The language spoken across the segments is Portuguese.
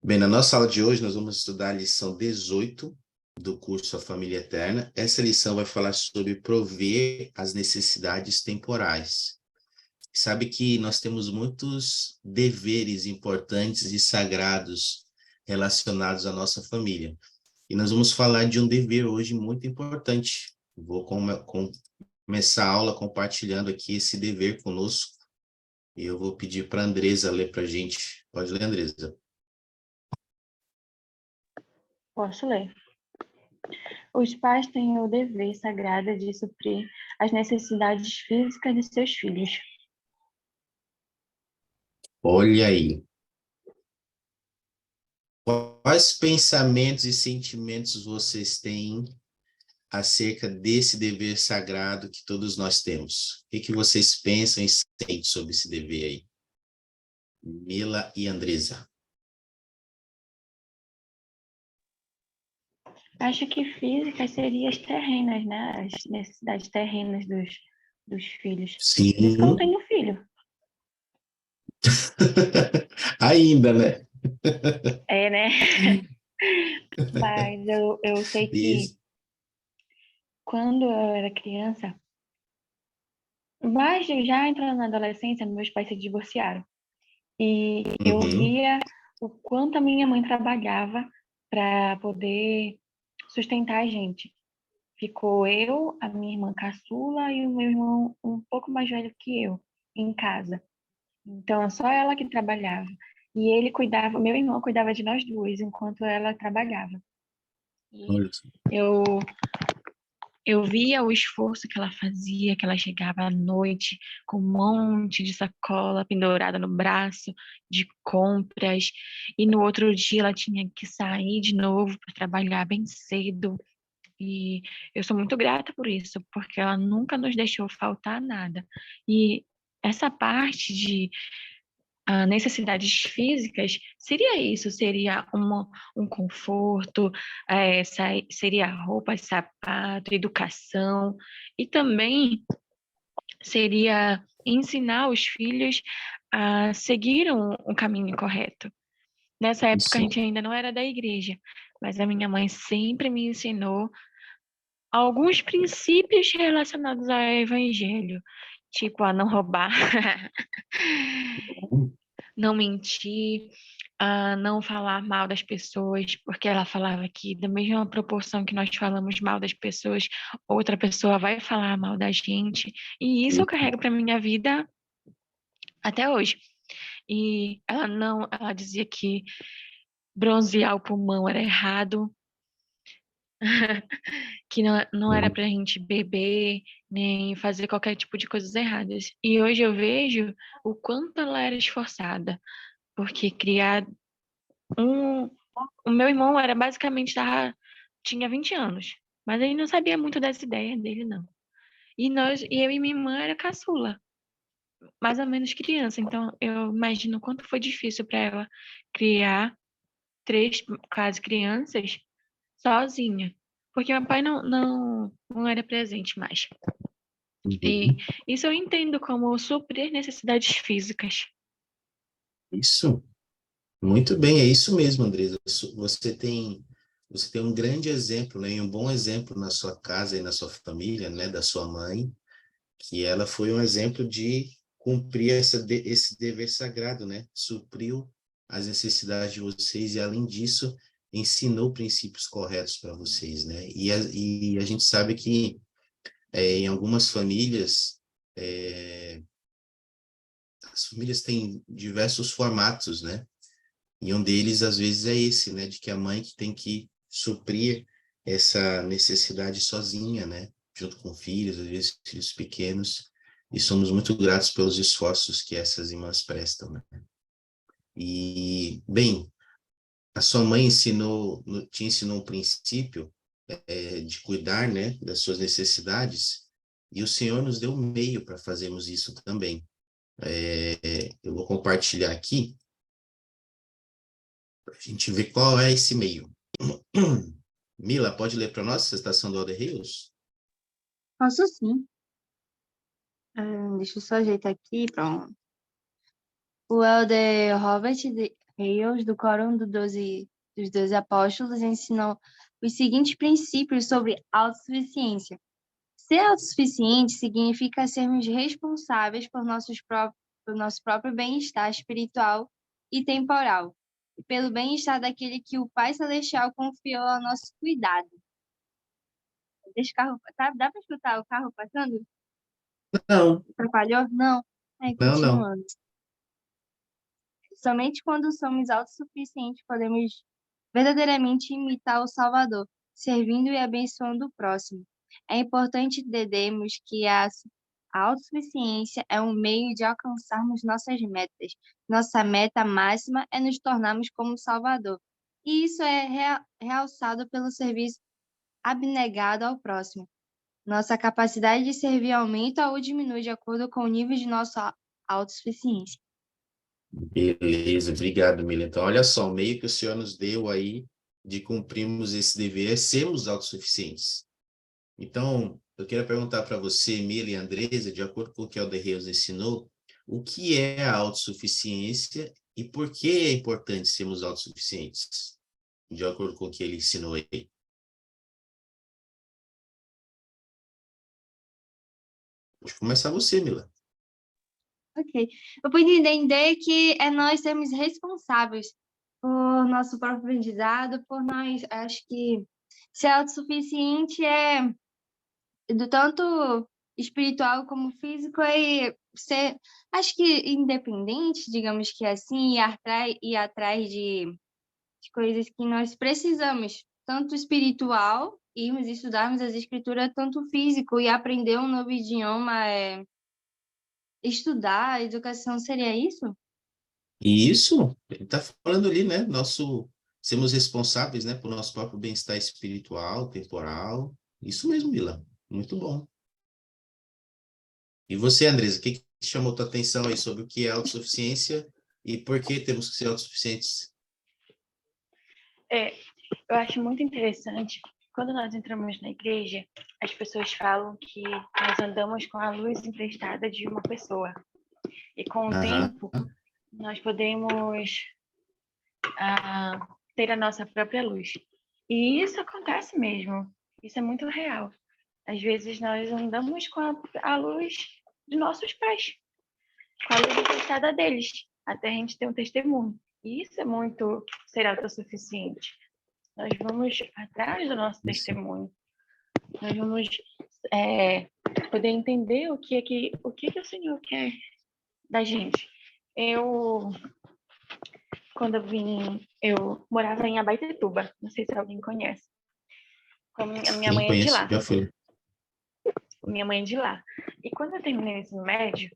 Bem, na nossa aula de hoje, nós vamos estudar a lição 18 do curso A Família Eterna. Essa lição vai falar sobre prover as necessidades temporais. Sabe que nós temos muitos deveres importantes e sagrados relacionados à nossa família. E nós vamos falar de um dever hoje muito importante. Vou começar a aula compartilhando aqui esse dever conosco. E eu vou pedir para a Andresa ler para a gente. Pode ler, Andresa? Posso ler. Os pais têm o dever sagrado de suprir as necessidades físicas de seus filhos. Olha aí. Quais pensamentos e sentimentos vocês têm acerca desse dever sagrado que todos nós temos? O que vocês pensam e sentem sobre esse dever aí? Mila e Andresa. Acho que físicas seriam as terrenas, né? As necessidades terrenas dos filhos. Sim. Por isso que eu não tenho filho. Ainda, né? É, né? Mas eu sei que Isso. quando eu era criança, mas já entrando na adolescência, meus pais se divorciaram. E eu via o quanto a minha mãe trabalhava para poder sustentar a gente. Ficou eu, a minha irmã caçula e o meu irmão um pouco mais velho que eu, em casa. Então, só ela que trabalhava. E ele cuidava, meu irmão cuidava de nós duas, enquanto ela trabalhava. E Olha só. eu via o esforço que ela fazia, que ela chegava à noite com um monte de sacola pendurada no braço, de compras, e no outro dia ela tinha que sair de novo para trabalhar bem cedo. E eu sou muito grata por isso, porque ela nunca nos deixou faltar nada. E essa parte de necessidades físicas seria isso, seria um conforto, seria roupa, sapato, educação, e também seria ensinar os filhos a seguir um caminho correto. Nessa época a Isso. gente ainda não era da igreja, mas a minha mãe sempre me ensinou alguns princípios relacionados ao evangelho, tipo a não roubar, não mentir, a não falar mal das pessoas, porque ela falava que da mesma proporção que nós falamos mal das pessoas, outra pessoa vai falar mal da gente, e isso eu carrego para minha vida até hoje. E ela dizia que bronzear o pulmão era errado, que não era pra gente beber, nem fazer qualquer tipo de coisas erradas. E hoje eu vejo o quanto ela era esforçada, porque criar um... O meu irmão era basicamente, tinha 20 anos, mas ele não sabia muito dessa ideia dele, não. E eu e minha irmã era caçula, mais ou menos criança, então eu imagino o quanto foi difícil para ela criar três quase crianças sozinha, porque meu pai não era presente mais. E isso eu entendo como suprir necessidades físicas. Isso. Muito bem, é isso mesmo, Andresa. Você tem um grande exemplo, né, e um bom exemplo na sua casa e na sua família, né, da sua mãe, que ela foi um exemplo de cumprir esse dever sagrado, né? Supriu as necessidades de vocês e, além disso, ensinou princípios corretos para vocês, né? E a gente sabe que em algumas famílias, as famílias têm diversos formatos, né? E um deles, às vezes, é esse, né? De que a mãe que tem que suprir essa necessidade sozinha, né? Junto com filhos, às vezes filhos pequenos. E somos muito gratos pelos esforços que essas irmãs prestam, né? E, bem, a sua mãe te ensinou um princípio de cuidar, né? Das suas necessidades. E o Senhor nos deu um meio para fazermos isso também. Eu vou compartilhar aqui para a gente ver qual é esse meio. Mila, pode ler para nós a Estação do Alder Rios? Posso sim. Deixa eu só ajeitar aqui, pronto. O elder Robert Hales, do Quórum dos 12 Apóstolos, ensinou os seguintes princípios sobre autossuficiência. Ser autossuficiente significa sermos responsáveis por nosso próprio bem-estar espiritual e temporal, e pelo bem-estar daquele que o Pai Celestial confiou ao nosso cuidado. Deixa o carro, dá para escutar o carro passando? Não, Atrapalhou? Não. não. Continuando. Somente quando somos autossuficientes podemos verdadeiramente imitar o Salvador, servindo e abençoando o próximo. É importante entendermos que a autossuficiência é um meio de alcançarmos nossas metas. Nossa meta máxima é nos tornarmos como o Salvador. E isso é realçado pelo serviço abnegado ao próximo. Nossa capacidade de servir aumenta ou diminui de acordo com o nível de nossa autossuficiência. Beleza, obrigado, Mila. Então, olha só, o meio que o Senhor nos deu aí de cumprirmos esse dever é sermos autossuficientes. Então, eu quero perguntar para você, Mila e Andresa, de acordo com o que o Elder Reus ensinou, o que é a autossuficiência e por que é importante sermos autossuficientes, de acordo com o que ele ensinou aí. Pode começar você, Mila. Ok. Eu pude entender que nós sermos responsáveis por nosso próprio aprendizado, por nós, acho que ser autossuficiente é do tanto espiritual como físico e ser, acho que independente, digamos que assim, ir atrás de coisas que nós precisamos, tanto espiritual, irmos estudarmos as escrituras, tanto físico e aprender um novo idioma, estudar, educação seria isso? E isso, ele está falando ali, né? Sermos responsáveis, né, por nosso próprio bem-estar espiritual, temporal. Isso mesmo, Mila. Muito bom. E você, Andresa, o que chamou tua atenção aí sobre o que é autossuficiência e por que temos que ser autossuficientes? Eu acho muito interessante, quando nós entramos na igreja, as pessoas falam que nós andamos com a luz emprestada de uma pessoa. E com o Aham. tempo, nós podemos ter a nossa própria luz. E isso acontece mesmo. Isso é muito real. Às vezes nós andamos com a luz de nossos pais, com a luz emprestada deles, até a gente ter um testemunho. E isso é muito ser autossuficiente. Nós vamos atrás do nosso testemunho. Nós vamos poder entender o que o Senhor quer da gente. Quando eu morava em Abaetetuba, não sei se alguém conhece. A minha Sim, mãe é de conheço, lá. já fui. Minha mãe é de lá. E quando eu terminei o ensino médio,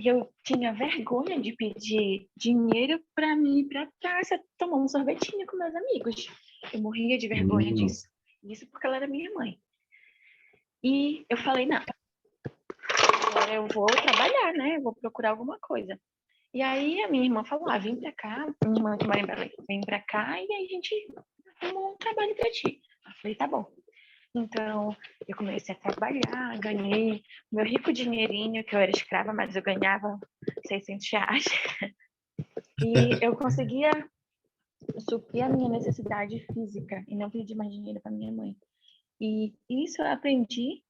eu tinha vergonha de pedir dinheiro para mim ir para casa tomar um sorvetinho com meus amigos. Eu morria de vergonha disso. Isso porque ela era minha mãe. E eu falei, não, agora eu vou trabalhar, né? Eu vou procurar alguma coisa. E aí a minha irmã falou, vem pra cá, minha irmã que mora em Belém, vem pra cá e aí a gente arruma um trabalho pra ti. Eu falei, tá bom. Então, eu comecei a trabalhar, ganhei meu rico dinheirinho, que eu era escrava, mas eu ganhava R$ 600. E eu conseguia suprir a minha necessidade física e não pedir mais dinheiro para minha mãe. E isso eu aprendi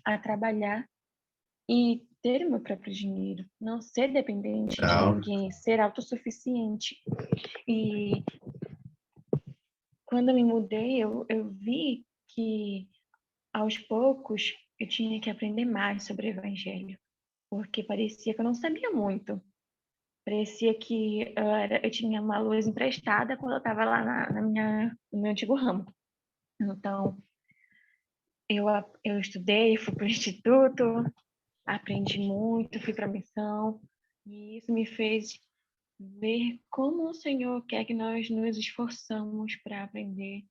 a trabalhar e ter o meu próprio dinheiro, não ser dependente de Legal. ninguém, ser autossuficiente. E quando eu me mudei, eu vi que aos poucos eu tinha que aprender mais sobre o evangelho, porque parecia que eu não sabia muito. Parecia que eu tinha uma luz emprestada quando eu estava lá no meu antigo ramo. Então, eu estudei, fui para o instituto, aprendi muito, fui para a missão, e isso me fez ver como o Senhor quer que nós nos esforçamos para aprender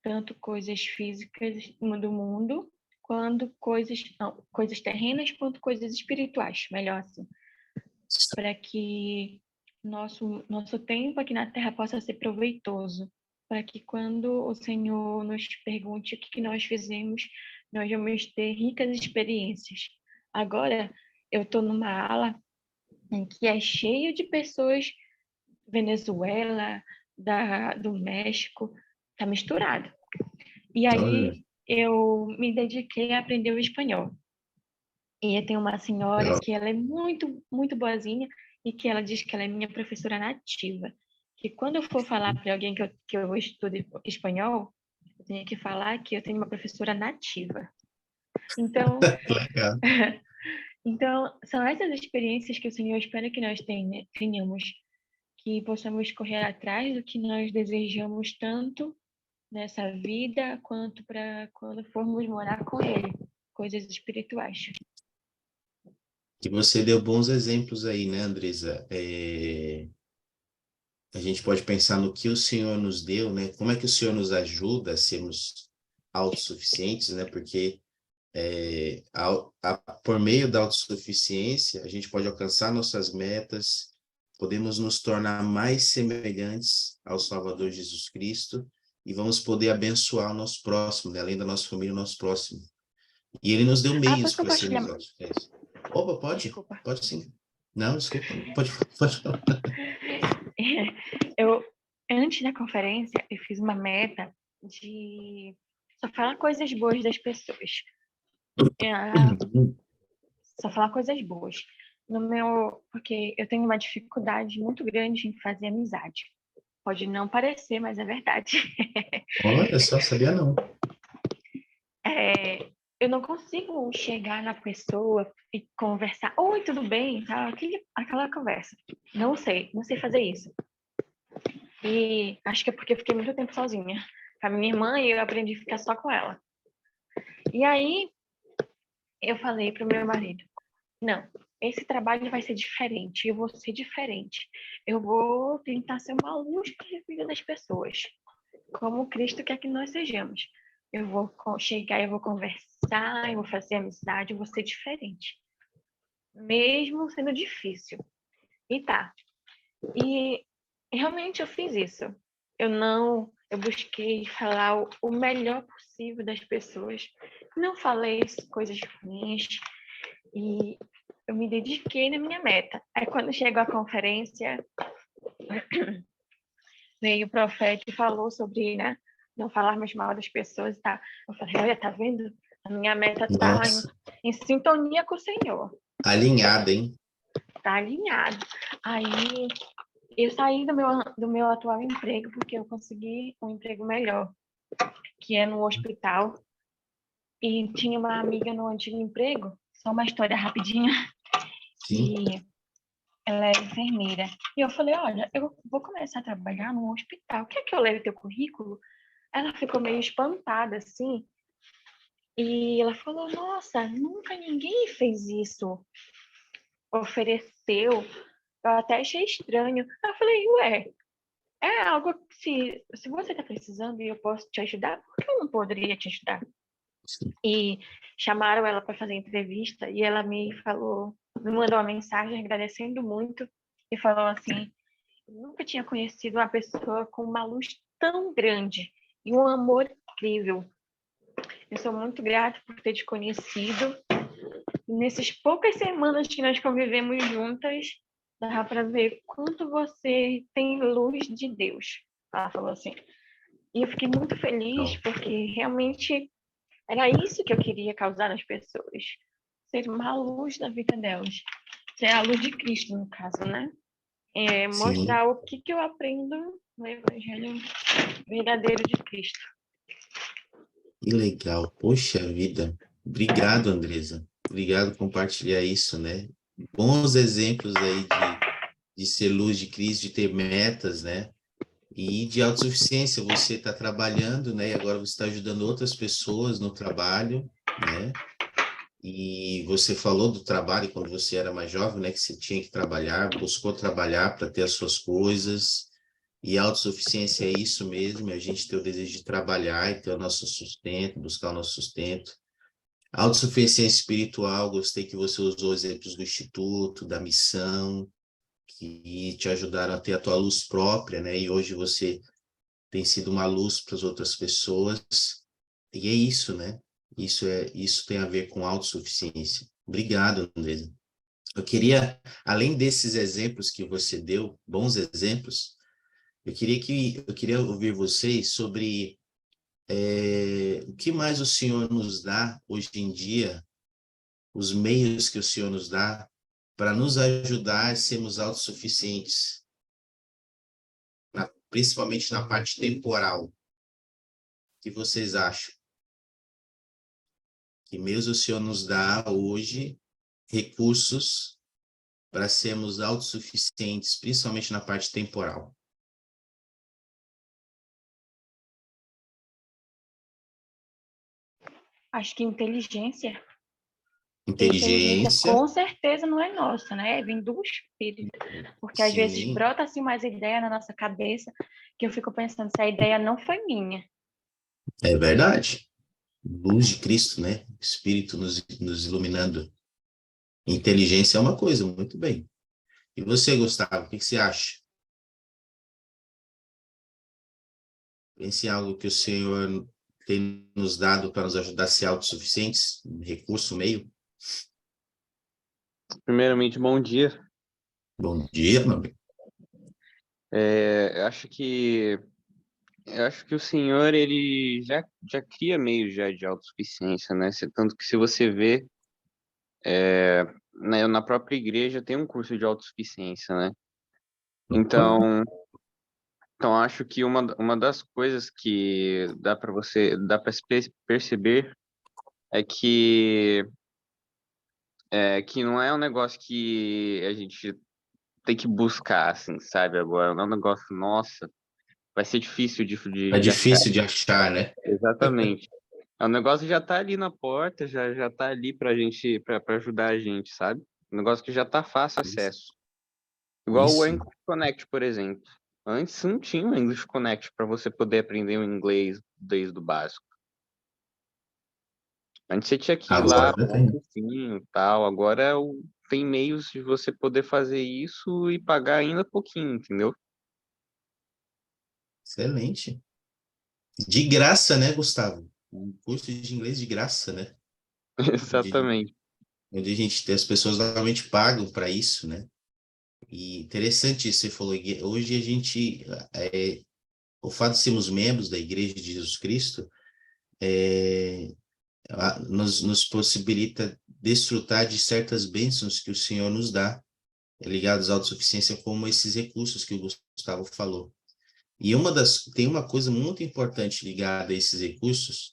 tanto coisas físicas do mundo, quanto coisas terrenas, quanto coisas espirituais, melhor assim, para que nosso tempo aqui na Terra possa ser proveitoso, para que quando o Senhor nos pergunte o que nós fizemos, nós vamos ter ricas experiências. Agora, eu estou numa ala em que é cheio de pessoas Venezuela, do México, tá misturado. E Olha, aí eu me dediquei a aprender o espanhol. E tem uma senhora legal. que ela é muito, muito boazinha e que ela diz que ela é minha professora nativa. Que quando eu for falar para alguém que eu estudo espanhol, eu tenho que falar que eu tenho uma professora nativa. Então, Legal. então são essas experiências que o Senhor espera que nós tenhamos, que possamos correr atrás do que nós desejamos tanto nessa vida, quanto para quando formos morar com Ele, coisas espirituais. E você deu bons exemplos aí, né, Andresa? A gente pode pensar no que o Senhor nos deu, né? Como é que o Senhor nos ajuda a sermos autossuficientes, né? Porque por meio da autossuficiência, a gente pode alcançar nossas metas, podemos nos tornar mais semelhantes ao Salvador Jesus Cristo e vamos poder abençoar o nosso próximo, né? Além da nossa família, o nosso próximo. E ele nos deu meios Posso para sermos compartilhar? autossuficientes. Opa, pode? Desculpa. Pode sim. Não, desculpa. Pode falar. Eu, antes da conferência, eu fiz uma meta de só falar coisas boas das pessoas. Só falar coisas boas. Porque eu tenho uma dificuldade muito grande em fazer amizade. Pode não parecer, mas é verdade. Olha só, sabia não. Eu não consigo chegar na pessoa e conversar. Oi, tudo bem? Tá, aquela conversa. Não sei fazer isso. E acho que é porque eu fiquei muito tempo sozinha. Com a minha irmã e eu aprendi a ficar só com ela. E aí eu falei pro meu marido, não, esse trabalho vai ser diferente, eu vou ser diferente. Eu vou tentar ser uma luz para a vida das pessoas, como Cristo quer que nós sejamos. Eu vou chegar, eu vou conversar, eu vou fazer amizade, eu vou ser diferente. Mesmo sendo difícil. E tá. E realmente eu fiz isso. Eu busquei falar o melhor possível das pessoas. Não falei coisas ruins e eu me dediquei na minha meta. Aí quando chegou a conferência, veio o profeta e falou sobre, né, não falarmos mal das pessoas e tá. Eu falei, olha, tá vendo? A minha meta tá Nossa, em sintonia com o Senhor. alinhada, hein? Tá alinhado. Aí eu saí do meu atual emprego porque eu consegui um emprego melhor, que é no hospital. E tinha uma amiga no antigo emprego, só uma história rapidinha, Sim, que ela é enfermeira. E eu falei, olha, eu vou começar a trabalhar no hospital. Quer que eu leve teu currículo? Ela ficou meio espantada, assim. E ela falou, nossa, nunca ninguém fez isso. Ofereceu. Eu até achei estranho. Eu falei, ué, é algo que se você está precisando e eu posso te ajudar, por que eu não poderia te ajudar? sim. E chamaram ela para fazer entrevista e ela me mandou uma mensagem agradecendo muito e falou assim: eu nunca tinha conhecido uma pessoa com uma luz tão grande e um amor incrível. Eu sou muito grata por ter te conhecido. E nessas poucas semanas que nós convivemos juntas, dá para ver quanto você tem luz de Deus. Ela falou assim. E eu fiquei muito feliz Legal. porque realmente era isso que eu queria causar nas pessoas. Ser uma luz na vida delas. Ser a luz de Cristo, no caso, né? Sim, Mostrar o que eu aprendo no Evangelho verdadeiro de Cristo. que legal. Poxa vida. Obrigado, Andresa. Obrigado por compartilhar isso, né? Bons exemplos aí de ser luz de Cristo, de ter metas, né? E de autossuficiência. Você está trabalhando, né? E agora você está ajudando outras pessoas no trabalho, né? E você falou do trabalho quando você era mais jovem, né? Que você tinha que trabalhar, buscou trabalhar para ter as suas coisas. E a autossuficiência é isso mesmo, é a gente ter o desejo de trabalhar e ter o nosso sustento, buscar o nosso sustento. A autossuficiência espiritual, gostei que você usou exemplos do Instituto, da missão, que te ajudaram a ter a tua luz própria, né? E hoje você tem sido uma luz para as outras pessoas. E é isso, né? Isso tem a ver com autossuficiência. Obrigado, Andresa. Eu queria, além desses exemplos que você deu, bons exemplos, eu queria ouvir vocês sobre o que mais o Senhor nos dá hoje em dia, os meios que o Senhor nos dá para nos ajudar a sermos autossuficientes, principalmente na parte temporal. O que vocês acham? Que meios o Senhor nos dá hoje, recursos para sermos autossuficientes, principalmente na parte temporal? Acho que inteligência. E inteligência Inteligência, com certeza não é nossa, né? Vem do espírito. Porque às vezes sim, brota assim mais ideia na nossa cabeça que eu fico pensando se a ideia não foi minha. é verdade. Luz de Cristo, né? Espírito nos iluminando. Inteligência é uma coisa, muito bem. E você, Gustavo, o que você acha? Pense em algo que o Senhor tem nos dado para nos ajudar a ser autossuficientes, um recurso, meio. Primeiramente, bom dia. Bom dia, meu amigo. Eu acho que o senhor ele já cria meios já de autossuficiência, né? Tanto que se você vê na própria igreja tem um curso de autossuficiência, né? Então, então acho que uma das coisas que dá para perceber é que não é um negócio que a gente tem que buscar, assim, sabe? Agora, não é um negócio, nossa, vai ser difícil É de achar. difícil de achar, né? Exatamente. O negócio já tá ali na porta, já tá ali pra gente, pra ajudar a gente, sabe? Um negócio que já tá fácil acesso. Igual o Isso, English Connect, por exemplo. Antes não tinha o English Connect para você poder aprender o inglês desde o básico. Antes você tinha que ir lá, agora pagar um tem. cursinho e tal. Agora tem meios de você poder fazer isso e pagar ainda pouquinho, entendeu? Excelente. De graça, né, Gustavo? Um curso de inglês de graça, né? Onde, Exatamente. onde as pessoas normalmente pagam para isso, né? E interessante isso que você falou. Hoje a gente, o fato de sermos membros da Igreja de Jesus Cristo, nos possibilita desfrutar de certas bênçãos que o Senhor nos dá, ligados à autossuficiência, como esses recursos que o Gustavo falou. E tem uma coisa muito importante ligada a esses recursos,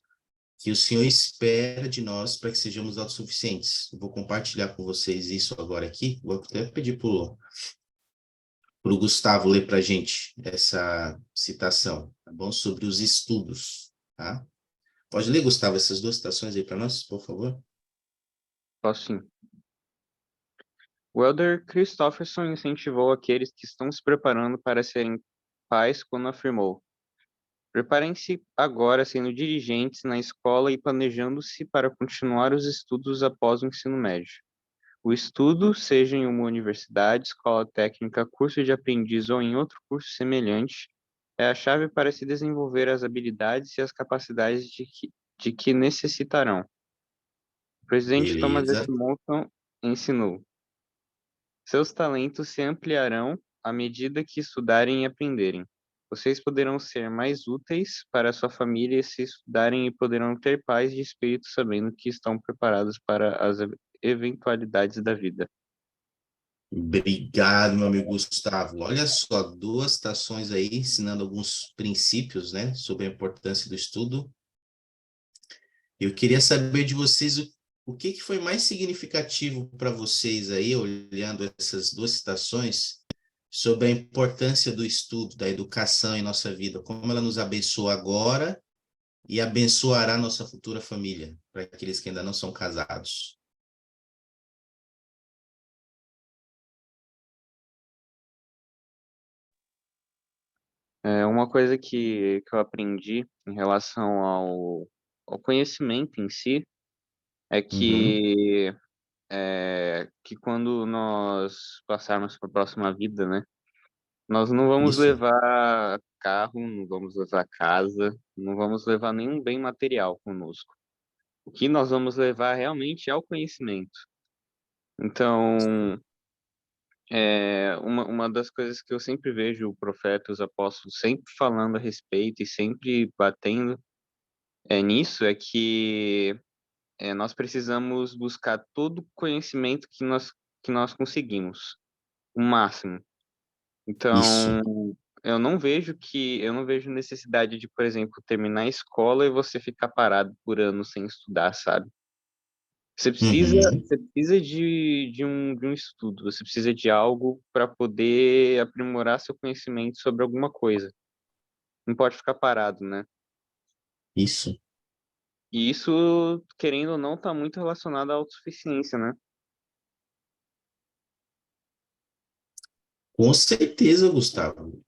que o Senhor espera de nós para que sejamos autossuficientes. Eu vou compartilhar com vocês isso agora aqui. Vou até pedir para o Gustavo ler para a gente essa citação, tá bom? Sobre os estudos, tá? Pode ler, Gustavo, essas duas citações aí para nós, por favor? Posso sim. O Elder Christofferson incentivou aqueles que estão se preparando para serem pais quando afirmou: preparem-se agora sendo dirigentes na escola e planejando-se para continuar os estudos após o ensino médio. O estudo, seja em uma universidade, escola técnica, curso de aprendiz ou em outro curso semelhante, é a chave para se desenvolver as habilidades e as capacidades de que necessitarão. O presidente Thomas S. Beleza. Monson ensinou: seus talentos se ampliarão à medida que estudarem e aprenderem. Vocês poderão ser mais úteis para a sua família se estudarem e poderão ter paz de espírito sabendo que estão preparados para as eventualidades da vida. Obrigado, meu amigo Gustavo. Olha só, duas citações aí ensinando alguns princípios, né, sobre a importância do estudo. Eu queria saber de vocês o que foi mais significativo para vocês aí, olhando essas duas citações, sobre a importância do estudo, da educação em nossa vida, como ela nos abençoa agora e abençoará nossa futura família, para aqueles que ainda não são casados. Uma coisa que eu aprendi em relação ao conhecimento em si é Uhum, que quando nós passarmos para a próxima vida, né, nós não vamos isso. levar carro, não vamos levar casa, não vamos levar nenhum bem material conosco. O que nós vamos levar realmente é o conhecimento. Então, uma das coisas que eu sempre vejo o profeta, os apóstolos sempre falando a respeito e sempre batendo nisso é que nós precisamos buscar todo o conhecimento que nós conseguimos, o máximo. Isso. Então, eu não vejo necessidade de, por exemplo, terminar a escola e você ficar parado por anos sem estudar, sabe? Uhum. Você precisa de um estudo, você precisa de algo para poder aprimorar seu conhecimento sobre alguma coisa. Não pode ficar parado, né? Isso. E isso, querendo ou não, está muito relacionado à autossuficiência, né? Com certeza, Gustavo.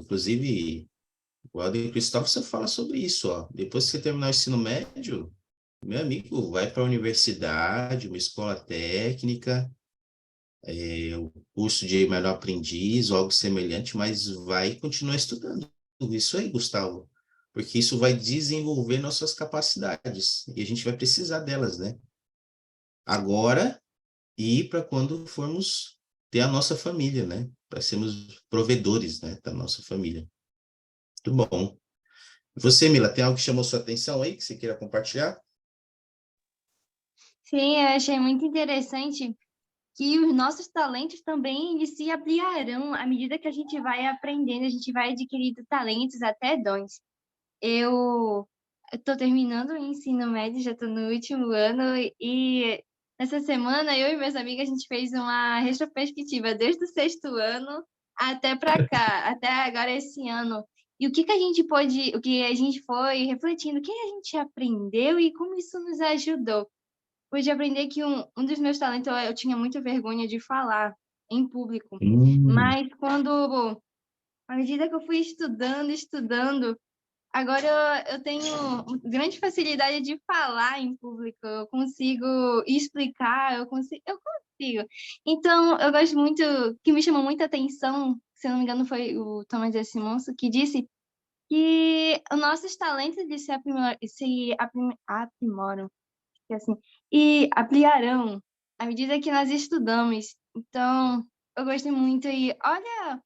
Inclusive, o Helder Christopherson fala sobre isso, ó. Depois que você terminar o ensino médio, meu amigo, vai para a universidade, uma escola técnica, o curso de melhor aprendiz ou algo semelhante, mas vai continuar estudando. Isso aí, Gustavo, porque isso vai desenvolver nossas capacidades e a gente vai precisar delas, né? Agora e para quando formos ter a nossa família, né? Para sermos provedores, né, da nossa família. Muito bom. Você, Mila, tem algo que chamou sua atenção aí que você queira compartilhar? Sim, eu achei muito interessante que os nossos talentos também eles se ampliarão à medida que a gente vai aprendendo, a gente vai adquirindo talentos, até dons. Eu estou terminando o ensino médio, já estou no último ano, e essa semana eu e minhas amigas a gente fez uma retrospectiva desde o sexto ano até para cá, até agora esse ano. E o que que a gente pôde, o que a gente foi refletindo, o que a gente aprendeu e como isso nos ajudou. Pude aprender que um dos meus talentos, eu tinha muita vergonha de falar em público, Hum, mas à medida que eu fui estudando, agora eu tenho grande facilidade de falar em público, eu consigo explicar, eu consigo. Então, eu gosto muito, que me chamou muita atenção, se eu não me engano foi o Thomas S. Monson, que disse que os nossos talentos eles aprimoram, que assim, e ampliarão à medida que nós estudamos. Então, eu gosto muito e olha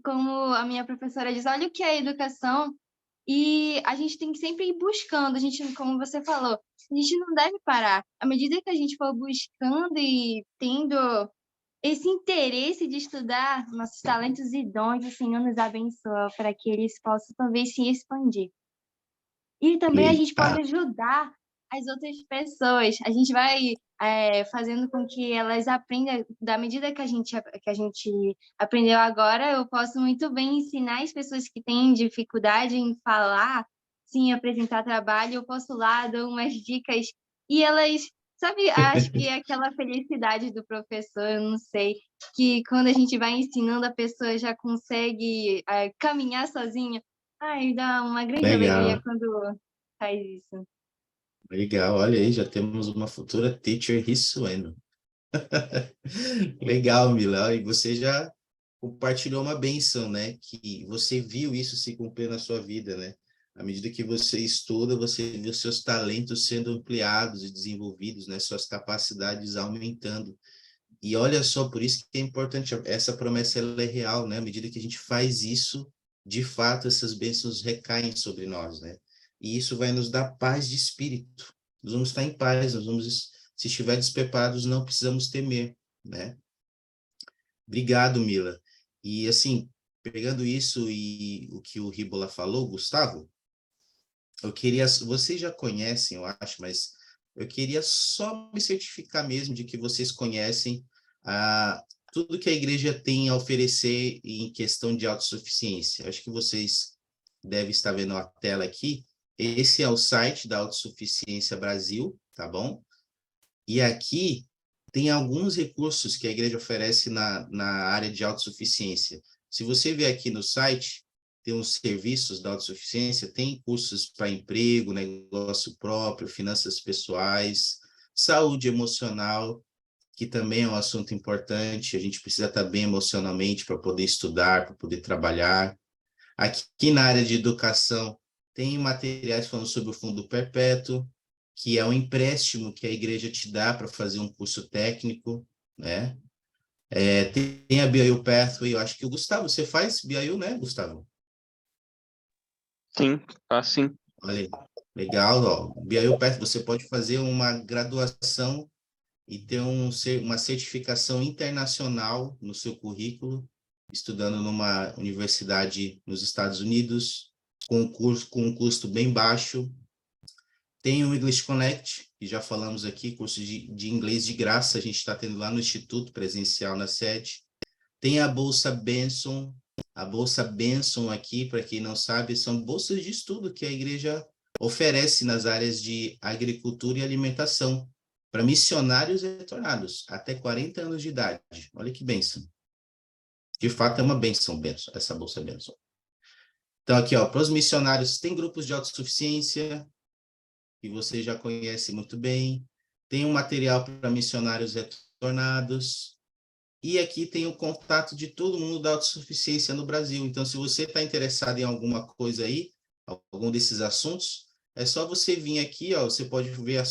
como a minha professora diz, olha o que é educação e a gente tem que sempre ir buscando, a gente, como você falou, a gente não deve parar. À medida que a gente for buscando e tendo esse interesse de estudar nossos talentos e dons, o Senhor nos abençoa para que eles possam também se expandir. E também a gente pode legal. ajudar as outras pessoas. A gente vai fazendo com que elas aprendam, da medida que a gente aprendeu agora, eu posso muito bem ensinar as pessoas que têm dificuldade em falar, sim, apresentar trabalho, eu posso lá dar umas dicas e elas, sabe, acho que é aquela felicidade do professor, eu não sei, que quando a gente vai ensinando, a pessoa já consegue caminhar sozinha. Ai, dá uma grande alegria Legal, quando faz isso. legal. Olha aí, já temos uma futura teacher Rissueno. Legal, Mila. E você já compartilhou uma bênção, né? Que você viu isso se cumprir na sua vida, né? À medida que você estuda, você vê os seus talentos sendo ampliados e desenvolvidos, né? Suas capacidades aumentando. E olha só, por isso que é importante, essa promessa ela é real, né? À medida que a gente faz isso, de fato, essas bênçãos recaem sobre nós, né? E isso vai nos dar paz de espírito. Nós vamos estar em paz, se estivermos preparados, não precisamos temer, né? Obrigado, Mila. E assim, pegando isso e o que o Ribola falou, Gustavo, vocês já conhecem, eu acho, mas eu queria só me certificar mesmo de que vocês conhecem tudo que a igreja tem a oferecer em questão de autossuficiência. Acho que vocês devem estar vendo a tela aqui. Esse é o site da Autossuficiência Brasil, tá bom? E aqui tem alguns recursos que a igreja oferece na área de autossuficiência. Se você ver aqui no site, tem os serviços da autossuficiência, tem cursos para emprego, negócio próprio, finanças pessoais, saúde emocional, que também é um assunto importante. A gente precisa estar bem emocionalmente para poder estudar, para poder trabalhar. Aqui na área de educação, tem materiais falando sobre o Fundo Perpétuo, que é um empréstimo que a igreja te dá para fazer um curso técnico, né? Tem a BYU Pathway, eu acho que o Gustavo, você faz BYU, né, Gustavo? Sim, assim. Olha aí, legal, ó. BYU Pathway, você pode fazer uma graduação e ter uma certificação internacional no seu currículo, estudando numa universidade nos Estados Unidos, com um custo bem baixo. Tem o English Connect, que já falamos aqui, curso de inglês de graça, a gente está tendo lá no Instituto Presencial na sede. Tem a Bolsa Benson. A Bolsa Benson aqui, para quem não sabe, são bolsas de estudo que a igreja oferece nas áreas de agricultura e alimentação para missionários retornados até 40 anos de idade. Olha que bênção. De fato, é uma bênção, essa Bolsa Benson. Então, aqui, ó, para os missionários, tem grupos de autossuficiência, que você já conhece muito bem. Tem um material para missionários retornados. E aqui tem o contato de todo mundo da autossuficiência no Brasil. Então, se você está interessado em alguma coisa aí, algum desses assuntos, é só você vir aqui, ó, você pode ver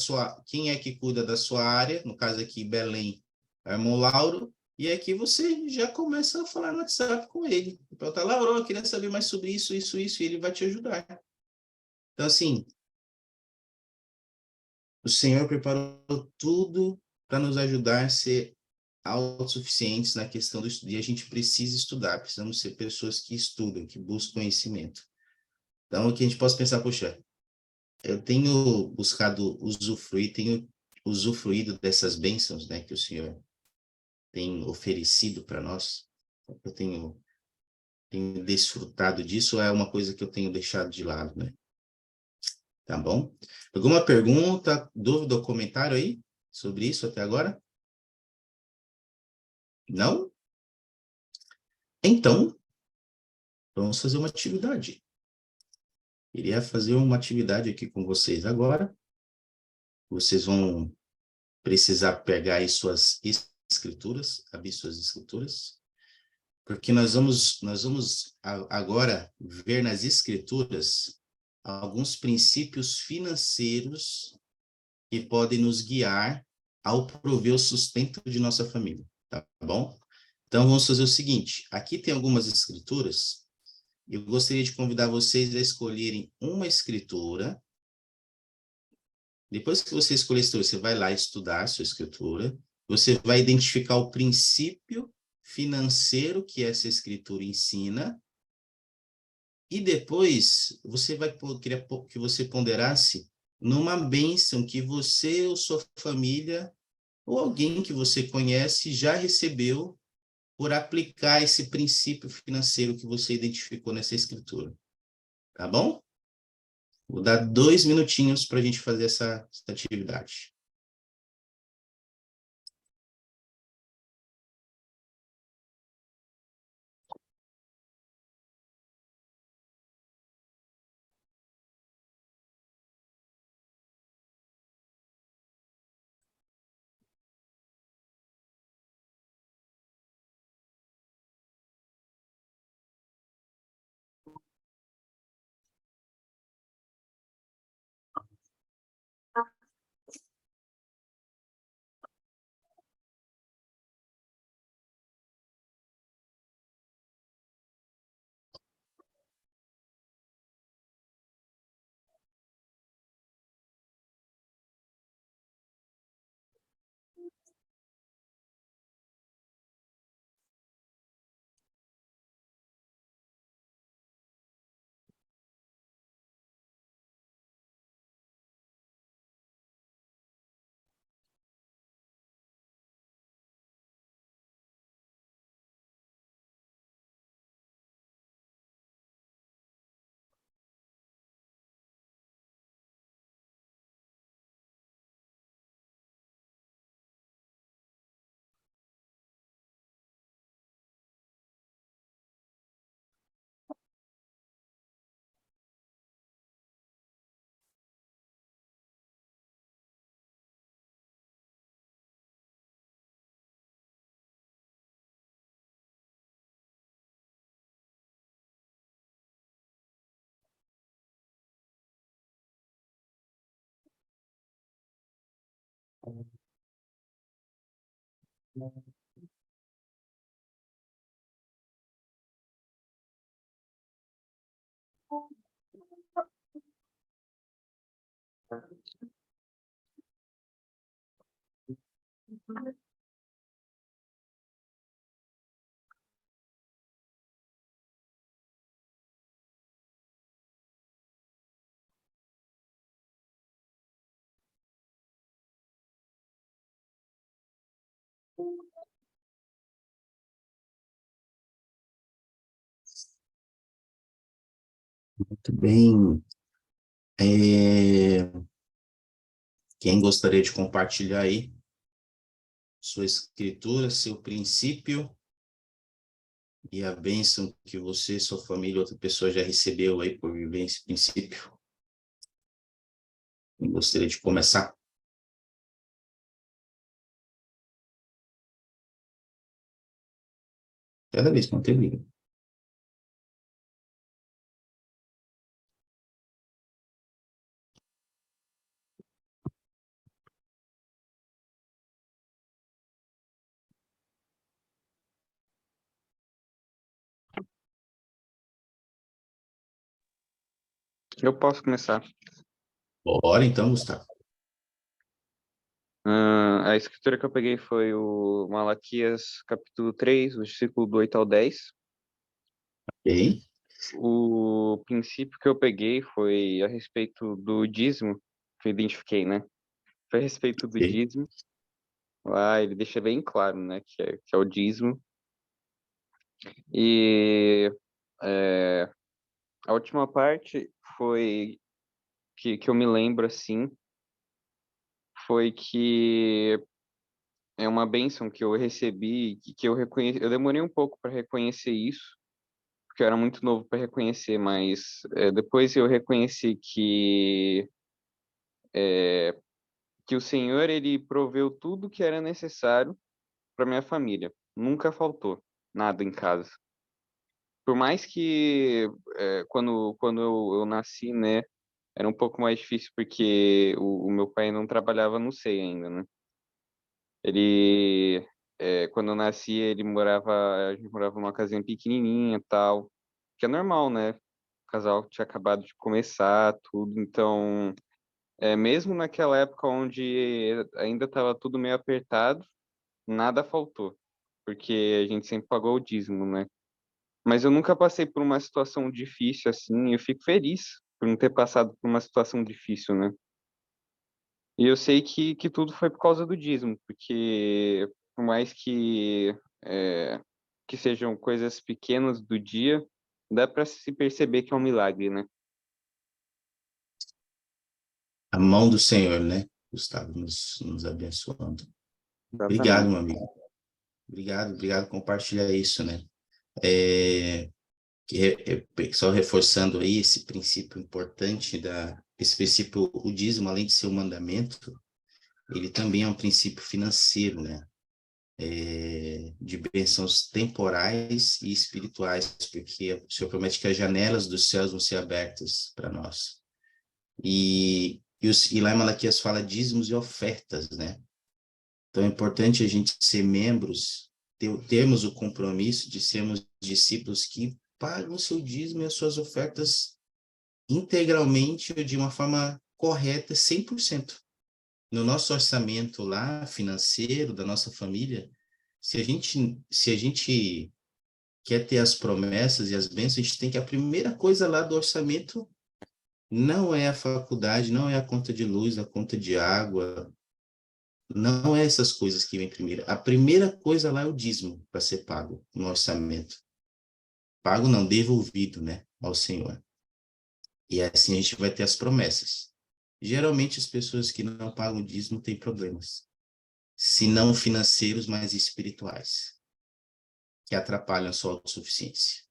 quem é que cuida da sua área, no caso aqui, Belém, é o irmão Lauro, e aqui você já começa a falar no WhatsApp com ele. Pergunta, Lauro, eu queria saber mais sobre isso, e ele vai te ajudar. Então, assim, o Senhor preparou tudo para nos ajudar a ser autossuficientes na questão do estudo. E a gente precisa estudar, precisamos ser pessoas que estudam, que buscam conhecimento. Então, que a gente possa pensar, poxa, eu tenho buscado usufruir, tenho usufruído dessas bênçãos, né, que o Senhor tem oferecido para nós. Eu tenho desfrutado disso, é uma coisa que eu tenho deixado de lado, né? Tá bom? Alguma pergunta, dúvida ou comentário aí sobre isso até agora? Não? Então, vamos fazer uma atividade. Iria fazer uma atividade aqui com vocês agora. Vocês vão precisar pegar aí suas escrituras, abrir suas escrituras, porque nós vamos agora ver nas escrituras alguns princípios financeiros que podem nos guiar ao prover o sustento de nossa família, tá bom? Então, vamos fazer o seguinte, aqui tem algumas escrituras. Eu gostaria de convidar vocês a escolherem uma escritura. Depois que você escolher a escritura, você vai lá estudar a sua escritura. Você vai identificar o princípio financeiro que essa escritura ensina. E depois, queria que você ponderasse numa bênção que você ou sua família ou alguém que você conhece já recebeu por aplicar esse princípio financeiro que você identificou nessa escritura. Tá bom? Vou dar 2 minutinhos para a gente fazer essa atividade. Muito bem. É, Quem gostaria de compartilhar aí sua escritura, seu princípio e a bênção que você, sua família, outra pessoa já recebeu aí por viver esse princípio? Quem gostaria de começar? Cada vez, contribuir. Eu posso começar. Bora então, Gustavo. A escritura que eu peguei foi o Malaquias, capítulo 3, versículo do 8 ao 10. Ok. O princípio que eu peguei foi a respeito do dízimo, que eu identifiquei, né? Foi a respeito do Ok. dízimo. Lá ele deixa bem claro, né, que é o dízimo. E a última parte foi que eu me lembro, assim, foi que é uma bênção que eu recebi, que eu reconheci. Eu demorei um pouco para reconhecer isso, porque eu era muito novo para reconhecer, mas depois eu reconheci que o Senhor, ele proveu tudo que era necessário para minha família. Nunca faltou nada em casa. Por mais que quando eu nasci, né, era um pouco mais difícil porque o meu pai não trabalhava no SEI ainda, né? Ele, quando eu nasci, a gente morava numa casinha pequenininha, e tal, que é normal, né? O casal tinha acabado de começar, tudo, então, mesmo naquela época onde ainda estava tudo meio apertado, nada faltou, porque a gente sempre pagou o dízimo, né? Mas eu nunca passei por uma situação difícil assim, e eu fico feliz por não ter passado por uma situação difícil, né? E eu sei que tudo foi por causa do dízimo, porque por mais é, que sejam coisas pequenas do dia, dá para se perceber que é um milagre, né? A mão do Senhor, né, Gustavo, nos abençoando. Obrigado, Exatamente. meu amigo. Obrigado por compartilhar isso, né? É, Só reforçando aí esse princípio importante esse princípio, o dízimo, além de ser um mandamento, ele também é um princípio financeiro, né? De bênçãos temporais e espirituais, porque o Senhor promete que as janelas dos céus vão ser abertas para nós. E lá em Malaquias fala dízimos e ofertas, né? Então é importante a gente ser membros, termos o compromisso de sermos discípulos que pagam o seu dízimo e as suas ofertas integralmente ou de uma forma correta, 100%. No nosso orçamento lá, financeiro, da nossa família, se a gente quer ter as promessas e as bênçãos, a gente tem que a primeira coisa lá do orçamento não é a faculdade, não é a conta de luz, a conta de água, não é essas coisas que vem primeiro. A primeira coisa lá é o dízimo para ser pago no orçamento. Pago não, devolvido, né, ao Senhor. E assim a gente vai ter as promessas. Geralmente as pessoas que não pagam o dízimo têm problemas, se não financeiros, mas espirituais, que atrapalham a sua autossuficiência.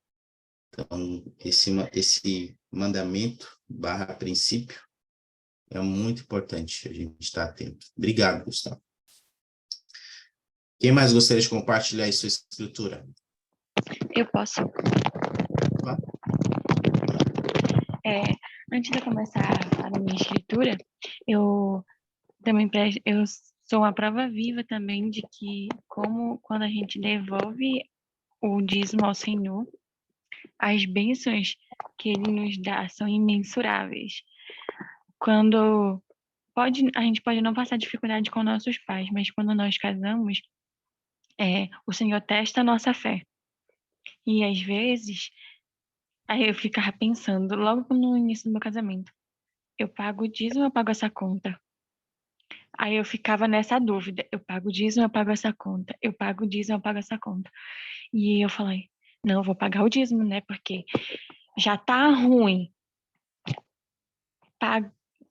Então, esse mandamento / princípio é muito importante a gente estar atento. Obrigado, Gustavo. Quem mais gostaria de compartilhar aí sua escritura? Eu posso. Tá? Antes de eu começar a minha escritura, eu também eu sou uma prova viva também de que, como quando a gente devolve o dízimo ao Senhor, as bênçãos que Ele nos dá são imensuráveis. Quando a gente pode não passar dificuldade com nossos pais, mas quando nós casamos, o Senhor testa a nossa fé. E às vezes, aí eu ficava pensando, logo no início do meu casamento, eu pago o dízimo, eu pago essa conta. Aí eu ficava nessa dúvida, eu pago o dízimo, eu pago essa conta, eu pago o dízimo, eu pago essa conta. E eu falei, não, eu vou pagar o dízimo, né? Porque já tá ruim.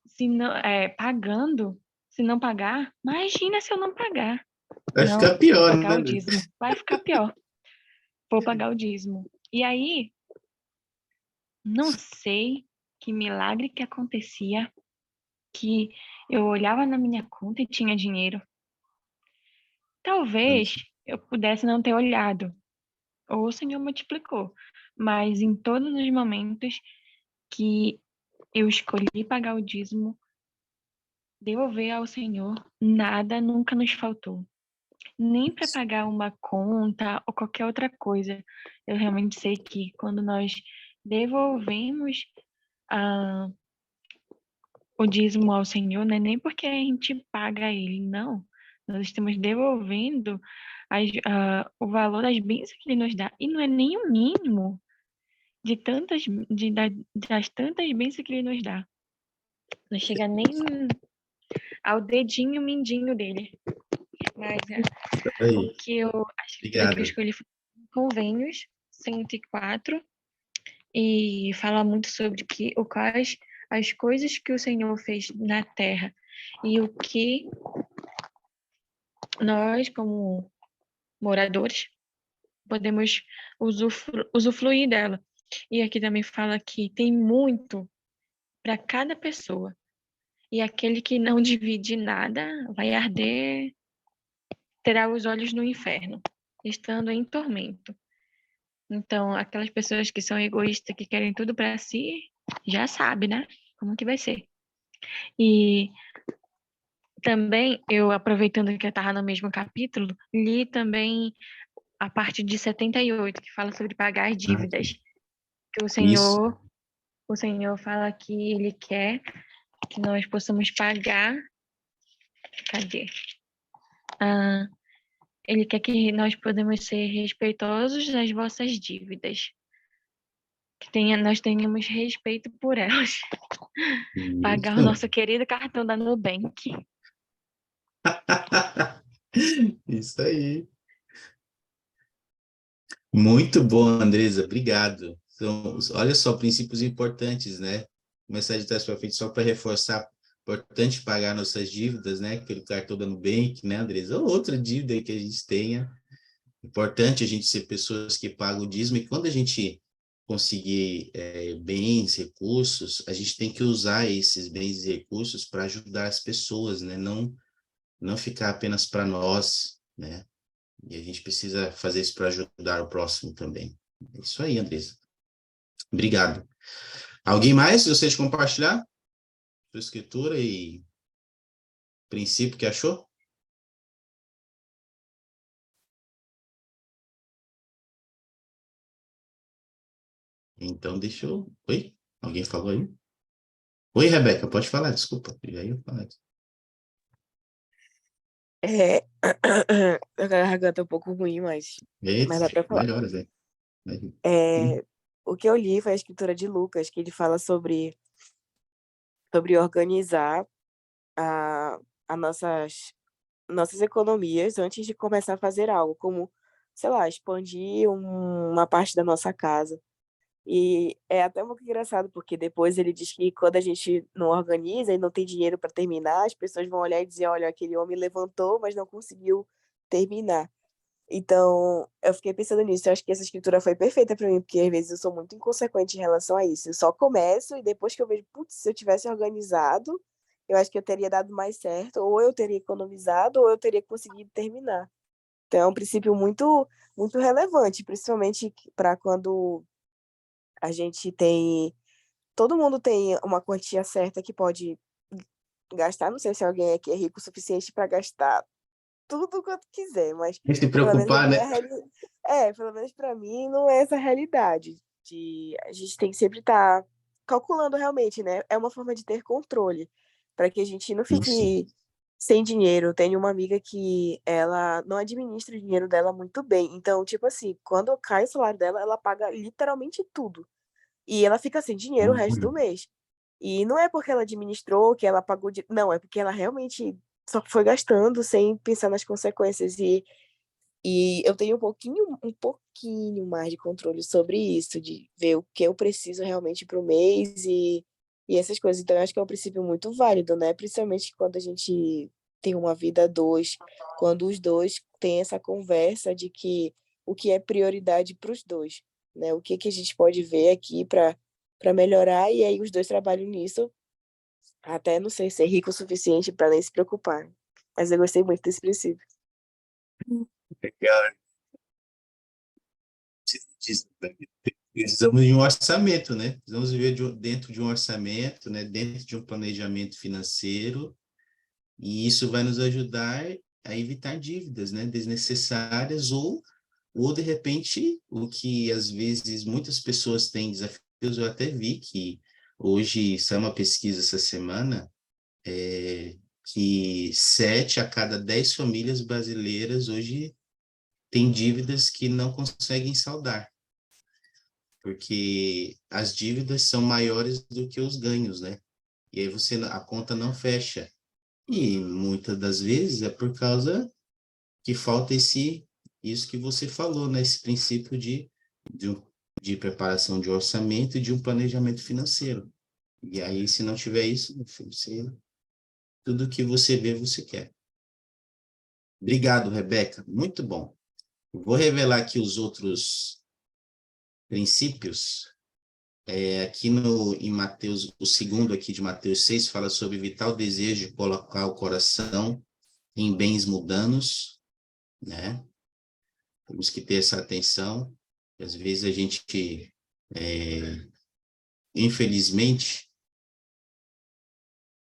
Se não, pagando, se não pagar, imagina se eu não pagar. Vai Não, ficar pior, pagar né, o Andressa? dízimo. Vai ficar pior. Vou pagar o dízimo. E aí, não sei que milagre que acontecia, que eu olhava na minha conta e tinha dinheiro. Talvez eu pudesse não ter olhado, ou o Senhor multiplicou. Mas em todos os momentos que eu escolhi pagar o dízimo, devolver ao Senhor, nada nunca nos faltou. Nem para pagar uma conta ou qualquer outra coisa. Eu realmente sei que quando nós devolvemos o dízimo ao Senhor, não é nem porque a gente paga ele, não. Nós estamos devolvendo o valor das bênçãos que ele nos dá. E não é nem o mínimo das tantas bênçãos que ele nos dá. Não chega nem ao dedinho mindinho dele. Mas o Aí, que a escritura que eu obrigado. escolhi foi Convênios 104 e fala muito sobre quais as coisas que o Senhor fez na terra e o que nós, como moradores, podemos usufruir dela. E aqui também fala que tem muito para cada pessoa. E aquele que não divide nada vai arder, terá os olhos no inferno, estando em tormento. Então, aquelas pessoas que são egoístas, que querem tudo para si, já sabe, né? Como que vai ser. E também, eu aproveitando que eu estava no mesmo capítulo, li também a parte de 78, que fala sobre pagar as dívidas. Que Isso. o Senhor fala que Ele quer que nós possamos pagar. Cadê? Ele quer que nós podemos ser respeitosos das vossas dívidas. Nós tenhamos respeito por elas. Pagar o Isso. nosso querido cartão da Nubank. Isso aí. Muito bom, Andresa. Obrigado. Então, olha só, princípios importantes, né? Começar de trás para frente só para reforçar. Importante pagar nossas dívidas, né? Pelo cartão da Nubank, né, Andresa? Ou outra dívida aí que a gente tenha. Importante a gente ser pessoas que pagam o dízimo. E quando a gente conseguir bens, recursos, a gente tem que usar esses bens e recursos para ajudar as pessoas, né? Não ficar apenas para nós, né? E a gente precisa fazer isso para ajudar o próximo também. É isso aí, Andressa. Obrigado. Alguém mais gostaria de compartilhar sua escritura e princípio que achou? Então, deixa eu... Oi? Alguém falou aí? Oi, Rebeca, pode falar, desculpa. E aí eu falo. É, a garganta é um pouco ruim, mas Eita, dá pra falar. melhora, velho. O que eu li foi a escritura de Lucas, que ele fala sobre organizar a, a nossas economias antes de começar a fazer algo, como, sei lá, expandir uma parte da nossa casa. E é até um pouco engraçado, porque depois ele diz que quando a gente não organiza e não tem dinheiro para terminar, as pessoas vão olhar e dizer, olha, aquele homem levantou, mas não conseguiu terminar. Então, eu fiquei pensando nisso. Eu acho que essa escritura foi perfeita para mim, porque às vezes eu sou muito inconsequente em relação a isso. Eu só começo e depois que eu vejo, putz, se eu tivesse organizado, eu acho que eu teria dado mais certo, ou eu teria economizado, ou eu teria conseguido terminar. Então, é um princípio muito, muito relevante, principalmente para quando a gente tem. Todo mundo tem uma quantia certa que pode gastar. Não sei se alguém aqui é rico o suficiente para gastar tudo quanto quiser, mas Nem se pelo menos a preocupar, minha né? pelo menos para mim não é essa a realidade de a gente tem que sempre estar calculando realmente, né? É uma forma de ter controle, para que a gente não Isso. fique sem dinheiro. Tenho uma amiga que ela não administra o dinheiro dela muito bem. Então, tipo assim, quando cai o salário dela, ela paga literalmente tudo. E ela fica sem dinheiro o resto do mês. E não é porque ela administrou, que ela pagou de... Não, é porque ela realmente só foi gastando sem pensar nas consequências. E eu tenho um pouquinho mais de controle sobre isso, de ver o que eu preciso realmente para o mês e essas coisas. Então, eu acho que é um princípio muito válido, né? Principalmente quando a gente tem uma vida a dois, quando os dois têm essa conversa de que o que é prioridade para os dois, né? O que que a gente pode ver aqui para melhorar, e aí os dois trabalham nisso, até não sei ser rico o suficiente para nem se preocupar. Mas eu gostei muito desse princípio. Legal. Precisamos de um orçamento, né? Precisamos viver dentro de um orçamento, né? Dentro de um planejamento financeiro, e isso vai nos ajudar a evitar dívidas, né? Desnecessárias ou de repente, o que às vezes muitas pessoas têm desafios, eu até vi que hoje saiu uma pesquisa essa semana, que 7 a cada 10 famílias brasileiras hoje têm dívidas que não conseguem saldar, porque as dívidas são maiores do que os ganhos, né? E aí a conta não fecha. E muitas das vezes é por causa que falta isso que você falou, né? Esse princípio de, um- de preparação de orçamento e de um planejamento financeiro. E aí, se não tiver isso, meu filho, tudo que você vê, você quer. Obrigado, Rebeca. Muito bom. Vou revelar aqui os outros princípios. Aqui em Mateus, o segundo aqui de Mateus 6 fala sobre vital desejo de colocar o coração em bens mundanos, né? Temos que ter essa atenção. Às vezes a gente, infelizmente,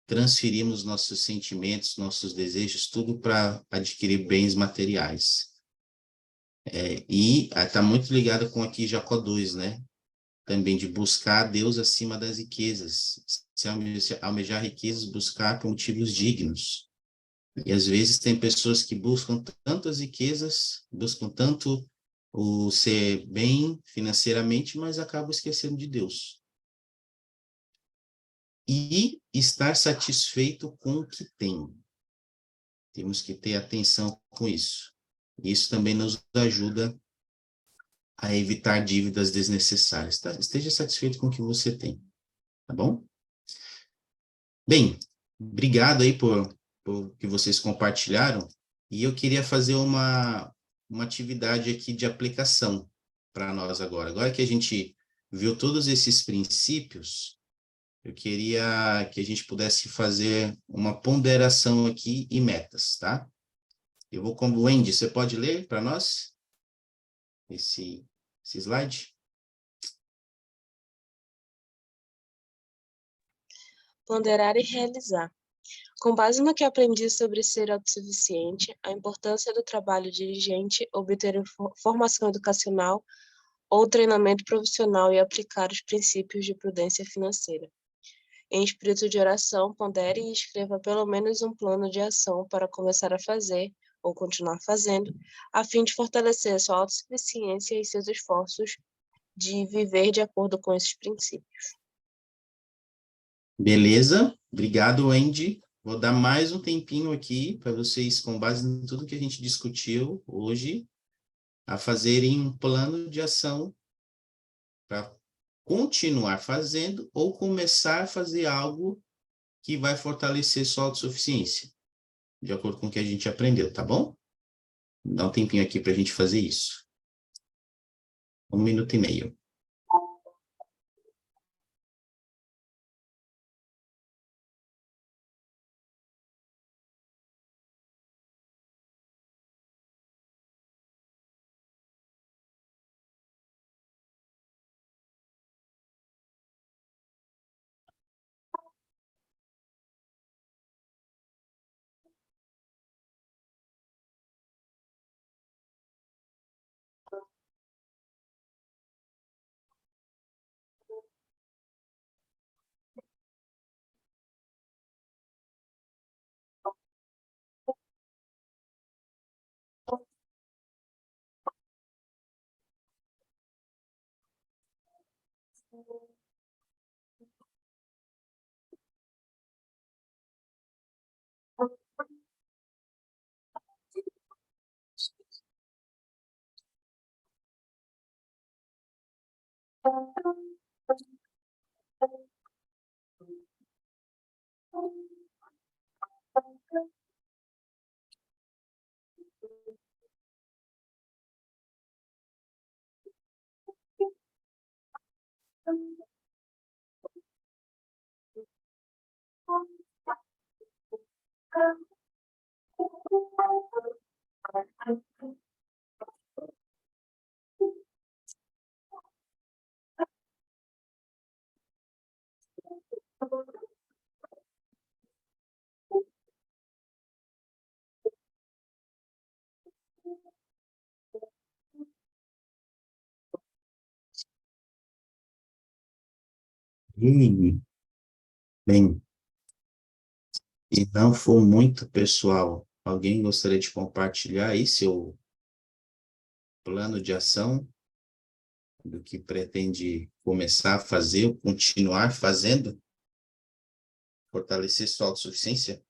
transferimos nossos sentimentos, nossos desejos, tudo para adquirir bens materiais. E está muito ligado com aqui Jacó 2, né? Também de buscar Deus acima das riquezas. Se almejar riquezas, buscar por motivos dignos. E às vezes tem pessoas que buscam tantas riquezas, buscam tanto o ser bem financeiramente, mas acabam esquecendo de Deus. E estar satisfeito com o que tem. Temos que ter atenção com isso. Isso também nos ajuda a evitar dívidas desnecessárias. Tá? Esteja satisfeito com o que você tem, tá bom? Bem, obrigado aí por que vocês compartilharam. E eu queria fazer uma atividade aqui de aplicação para nós agora. Agora que a gente viu todos esses princípios, eu queria que a gente pudesse fazer uma ponderação aqui e metas, tá? Eu vou como Wendy, você pode ler para nós esse slide? Ponderar e realizar. Com base no que aprendi sobre ser autossuficiente, a importância do trabalho dirigente, obter formação educacional ou treinamento profissional e aplicar os princípios de prudência financeira. Em espírito de oração, pondere e escreva pelo menos um plano de ação para começar a fazer ou continuar fazendo, a fim de fortalecer a sua autossuficiência e seus esforços de viver de acordo com esses princípios. Beleza? Obrigado, Wendy. Vou dar mais um tempinho aqui para vocês, com base em tudo que a gente discutiu hoje, a fazerem um plano de ação para continuar fazendo ou começar a fazer algo que vai fortalecer sua autossuficiência, de acordo com o que a gente aprendeu, tá bom? Dá um tempinho aqui para a gente fazer isso. 1 minuto e meio. E, bem, e não for muito pessoal, alguém gostaria de compartilhar aí seu plano de ação do que pretende começar a fazer ou continuar fazendo? Fortalecer sua autossuficiência?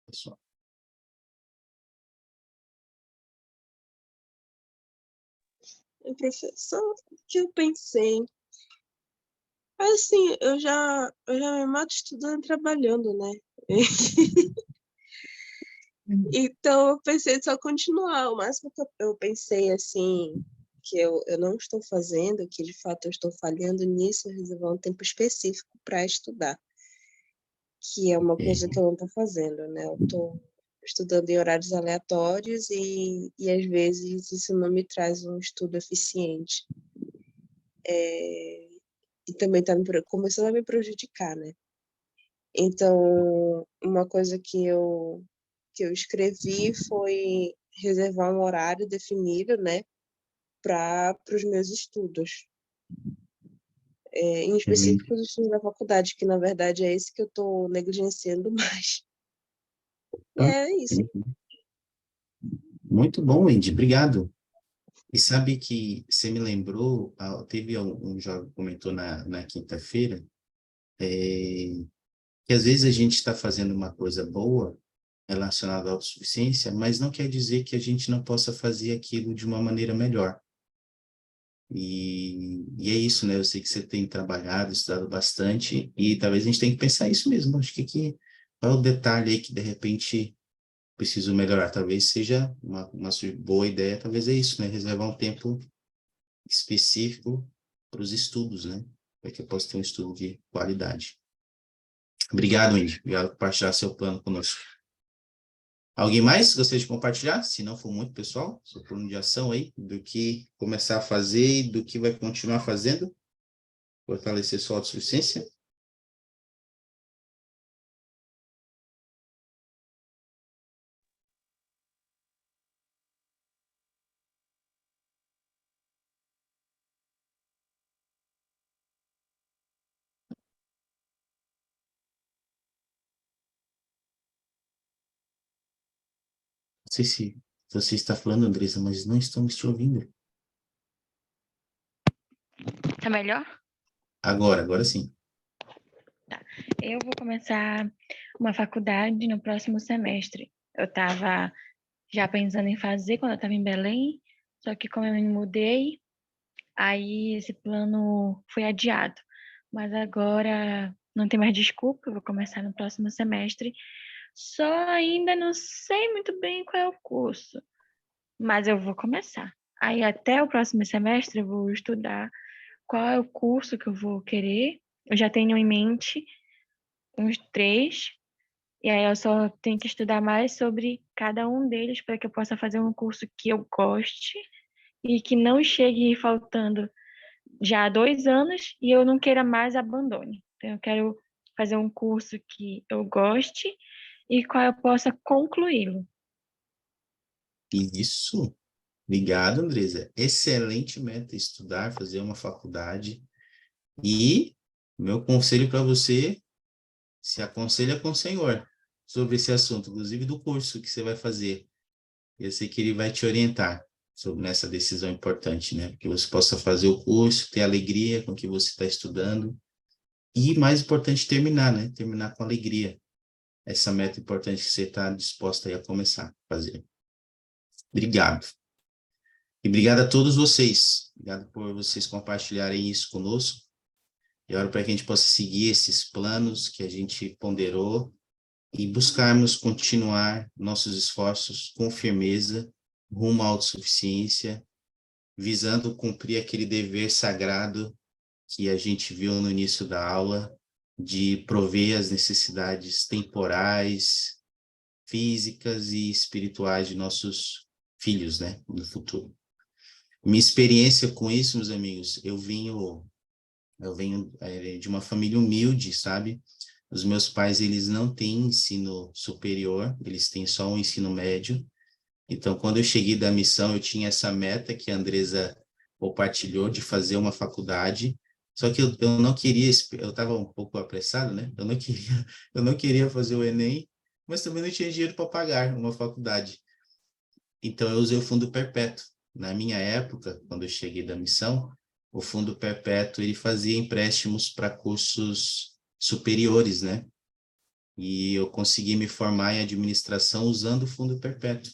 Pessoal. Professor, o que eu pensei? Assim, eu já me mato estudando e trabalhando, né? Então, eu pensei só continuar. O máximo que eu pensei, assim, que eu não estou fazendo, que de fato eu estou falhando nisso, é reservar um tempo específico para estudar, que é uma coisa que eu não estou fazendo, né? Eu estou estudando em horários aleatórios e às vezes isso não me traz um estudo eficiente. E também está começando a me prejudicar, né? Então, uma coisa que eu escrevi foi reservar um horário definido, né, para os meus estudos, em Uhum. específico os estudos da faculdade, que na verdade é esse que eu estou negligenciando mais. E Ah, é isso. muito bom, Wendy, obrigado. E sabe que você me lembrou, teve um jovem que comentou na quinta-feira, que às vezes a gente está fazendo uma coisa boa relacionada à autossuficiência, mas não quer dizer que a gente não possa fazer aquilo de uma maneira melhor. E é isso, né? Eu sei que você tem trabalhado, estudado bastante, e talvez a gente tenha que pensar isso mesmo. Acho que qual é o detalhe aí que, de repente, preciso melhorar? Talvez seja uma boa ideia, talvez é isso, né? Reservar um tempo específico para os estudos, né? Para que eu possa ter um estudo de qualidade. Obrigado, Indy. Obrigado por partilhar seu plano conosco. Alguém mais gostaria de compartilhar? Se não for muito, pessoal, seu plano de ação aí, do que começar a fazer e do que vai continuar fazendo, fortalecer sua autossuficiência? Não sei se você está falando, Andressa, mas não estamos te ouvindo. Tá melhor? Agora sim. Eu vou começar uma faculdade no próximo semestre. Eu estava já pensando em fazer quando eu estava em Belém, só que como eu me mudei, aí esse plano foi adiado. Mas agora não tem mais desculpa, eu vou começar no próximo semestre. Só ainda não sei muito bem qual é o curso, mas eu vou começar. Aí até o próximo semestre eu vou estudar qual é o curso que eu vou querer. Eu já tenho em mente uns três, e aí eu só tenho que estudar mais sobre cada um deles para que eu possa fazer um curso que eu goste e que não chegue faltando já há 2 anos e eu não queira mais abandone. Então, eu quero fazer um curso que eu goste e qual eu possa concluí-lo. Isso. Obrigado, Andresa. Excelente meta, estudar, fazer uma faculdade. E meu conselho para você, se aconselha com o Senhor sobre esse assunto, inclusive do curso que você vai fazer. Eu sei que ele vai te orientar. nessa decisão importante, né? Que você possa fazer o curso, ter alegria com o que você está estudando e, mais importante, terminar, né? Terminar com alegria. Essa meta importante que você está disposta aí a começar a fazer. Obrigado. E obrigado a todos vocês. Obrigado por vocês compartilharem isso conosco. E oro para que a gente possa seguir esses planos que a gente ponderou e buscarmos continuar nossos esforços com firmeza rumo à autossuficiência, visando cumprir aquele dever sagrado que a gente viu no início da aula, de prover as necessidades temporais, físicas e espirituais de nossos filhos, né, no futuro. Minha experiência com isso, meus amigos, eu venho de uma família humilde, sabe? Os meus pais, eles não têm ensino superior, eles têm só um ensino médio. Então, quando eu cheguei da missão, eu tinha essa meta que a Andresa compartilhou de fazer uma faculdade, só que eu não queria, eu estava um pouco apressado, né? Eu não queria fazer o Enem, mas também não tinha dinheiro para pagar uma faculdade. Então, eu usei o fundo perpétuo. Na minha época, quando eu cheguei da missão, o fundo perpétuo, ele fazia empréstimos para cursos superiores, né? E eu consegui me formar em administração usando o fundo perpétuo.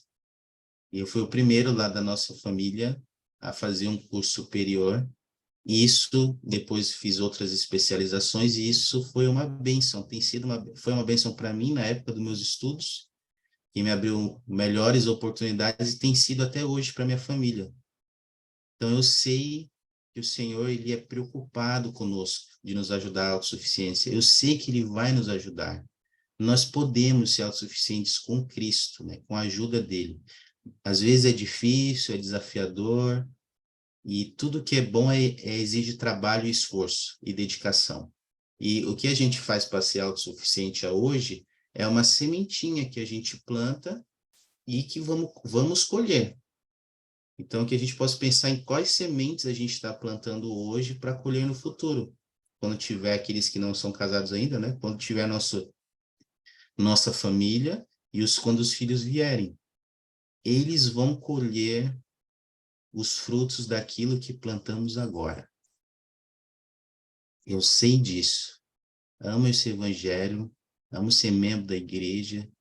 E eu fui o primeiro lá da nossa família a fazer um curso superior. E isso, depois fiz outras especializações, e isso foi uma bênção. Foi uma bênção para mim na época dos meus estudos, que me abriu melhores oportunidades e tem sido até hoje para minha família. Então, eu sei que o Senhor, ele é preocupado conosco de nos ajudar à autossuficiência. Eu sei que ele vai nos ajudar. Nós podemos ser autossuficientes com Cristo, né? Com a ajuda dele. Às vezes é difícil, é desafiador, e tudo que é bom exige trabalho e esforço e dedicação. E o que a gente faz para ser autossuficiente hoje é uma sementinha que a gente planta e que vamos colher. Então, que a gente possa pensar em quais sementes a gente está plantando hoje para colher no futuro. Quando tiver aqueles que não são casados ainda, né? Quando tiver nossa família e quando os filhos vierem. Eles vão colher os frutos daquilo que plantamos agora. Eu sei disso. Amo esse evangelho, amo ser membro da igreja,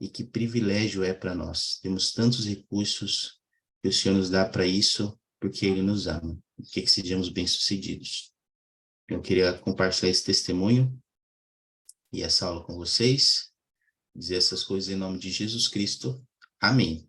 e que privilégio é para nós. Temos tantos recursos que o Senhor nos dá para isso, porque Ele nos ama. Que sejamos bem-sucedidos. Eu queria compartilhar esse testemunho e essa aula com vocês, dizer essas coisas em nome de Jesus Cristo. Amém.